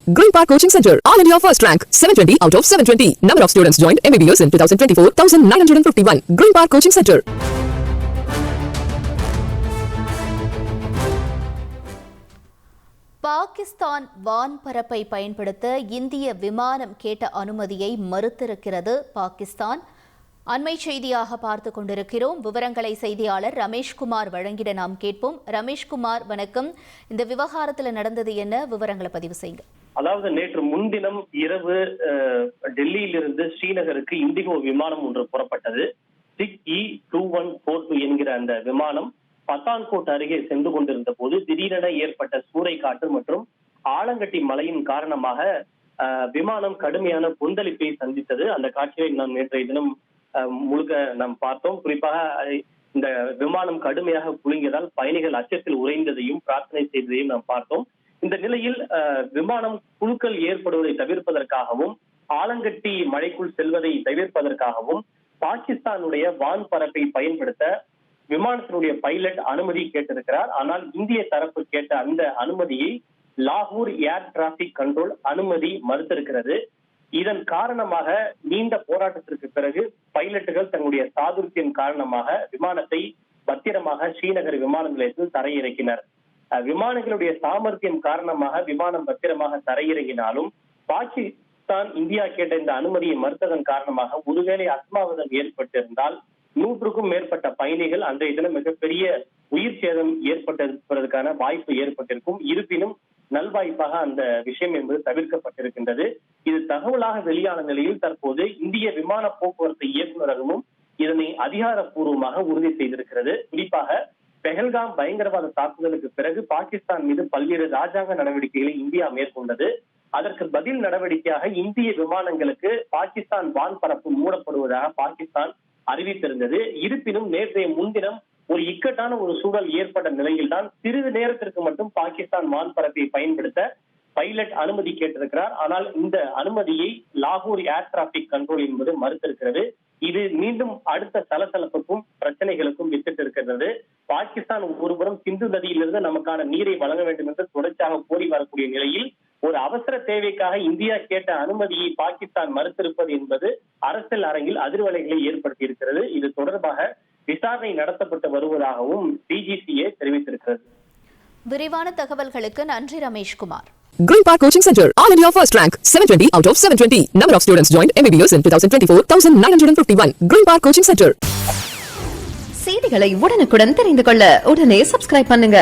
Green Park Coaching Center, All India First Rank, 720 out of 720. Number of students joined MBBS in 2024, 1951. Green Park Coaching Center. Pakistan வான்பரப்பை பயன்படுத்த இந்திய விமானம் கேட்ட அனுமதியை மறுத்திருக்கிறது பாகிஸ்தான். அண்மை செய்தியாக பார்த்துக் கொண்டிருக்கிறோம். விவரங்களை செய்தியாளர் ரமேஷ்குமார் வழங்கிட நாம் கேட்போம். ரமேஷ்குமார், வணக்கம். இந்த விவகாரத்தில் நடந்தது என்ன, விவரங்களை பதிவு செய்யுங்க. அதாவது நேற்று முன்தினம் இரவு டெல்லியிலிருந்து ஸ்ரீநகருக்கு இண்டிகோ விமானம் ஒன்று புறப்பட்டது. 6E2142 என்கிற அந்த விமானம் பத்தான்கோட் அருகே சென்று கொண்டிருந்த போது திடீரென ஏற்பட்ட சூறை காற்று மற்றும் ஆலங்கட்டி மழையின் காரணமாக விமானம் கடுமையான கொந்தளிப்பை சந்தித்தது. அந்த காட்சியை நாம் நேற்றைய தினம் முழுக்க நாம் பார்த்தோம். குறிப்பாக இந்த விமானம் கடுமையாக குலுங்கியதால் பயணிகள் அச்சத்தில் உறைந்ததையும் பிரார்த்தனை செய்ததையும் நாம் பார்த்தோம். இந்த நிலையில் விமானம் குழுக்கள் ஏற்படுவதை தவிர்ப்பதற்காகவும் ஆலங்கட்டி மழைக்குள் செல்வதை தவிர்ப்பதற்காகவும் பாகிஸ்தானுடைய வான்பரப்பை பயன்படுத்த விமானத்தினுடைய பைலட் அனுமதி கேட்டிருக்கிறார். ஆனால் இந்திய தரப்பு கேட்ட அந்த அனுமதியை லாகூர் ஏர் டிராபிக் கண்ட்ரோல் அனுமதி மறுத்திருக்கிறது. இதன் காரணமாக நீண்ட போராட்டத்திற்கு பிறகு பைலட்டுகள் தங்களுடைய சாதுர்த்தியம் காரணமாக விமானத்தை பத்திரமாக ஸ்ரீநகர் விமான நிலையத்தில் தரையிறக்கினர். விமானங்களுடைய சாமர்த்தியம் காரணமாக விமானம் பத்திரமாக தரையிறங்கினாலும் பாகிஸ்தான் இந்தியா கேட்ட இந்த அனுமதியை மறுத்ததன் காரணமாக ஒருவேளை அசம்பாவிதம் ஏற்பட்டிருந்தால் 100க்கும் மேற்பட்ட பயணிகள் அன்றைய தினம் மிகப்பெரிய உயிர் சேதம் ஏற்பட்டிருப்பதற்கான வாய்ப்பு ஏற்பட்டிருக்கும். இருப்பினும் நல்வாய்ப்பாக அந்த விஷயம் என்பது தவிர்க்கப்பட்டிருக்கின்றது. இது தகவலாக வெளியான நிலையில் தற்போது இந்திய விமான போக்குவரத்து இயக்குநரகமும் இதனை அதிகாரப்பூர்வமாக உறுதி செய்திருக்கிறது. குறிப்பாக பெஹல்காம் பயங்கரவாத தாக்குதலுக்கு பிறகு பாகிஸ்தான் மீது பல்வேறு ராஜாங்க நடவடிக்கைகளை இந்தியா மேற்கொண்டது. அதற்கு பதில் நடவடிக்கையாக இந்திய விமானங்களுக்கு பாகிஸ்தான் வான்பரப்பு மூடப்படுவதாக பாகிஸ்தான் அறிவித்திருந்தது. இருப்பினும் நேற்றைய முன்தினம் ஒரு இக்கட்டான ஒரு சூழல் ஏற்பட்ட நிலையில்தான் சிறிது நேரத்திற்கு மட்டும் பாகிஸ்தான் வான்பரப்பை பயன்படுத்த பைலட் அனுமதி கேட்டிருக்கிறார். ஆனால் இந்த அனுமதியை லாகூர் ஏர் டிராபிக் கண்ட்ரோல் என்பது மறுத்திருக்கிறது. இது மீண்டும் அடுத்த சலசலப்புக்கும் பிரச்சனைகளுக்கும் வித்திட்டு இருக்கிறது. பாகிஸ்தான் ஒருபுறம் சிந்து நதியிலிருந்து நமக்கான நீரை வழங்க வேண்டும் என்று தொடர்ச்சியாக கோரி வரக்கூடிய நிலையில் ஒரு அவசர தேவைக்காக இந்தியா கேட்ட அனுமதியை பாகிஸ்தான் மறுத்திருப்பது என்பது அரசியல் அரங்கில் அதிர்வலைகளை ஏற்படுத்தி இருக்கிறது. இது தொடர்பாக விசாரணை நடத்தப்பட்டு வருவதாகவும் டிஜிசிஏ தெரிவித்திருக்கிறது. விரிவான தகவல்களுக்கு நன்றி Rameshkumar. Green Park Coaching Center, All India First Rank, 720 out of 720. Number of students joined MBBS in 2024, 1951. Green Park Coaching Center. செய்திகளை உடனுக்குடன் தெரிந்து கொள்ள உடனே சப்ஸ்கிரைப் பண்ணுங்க.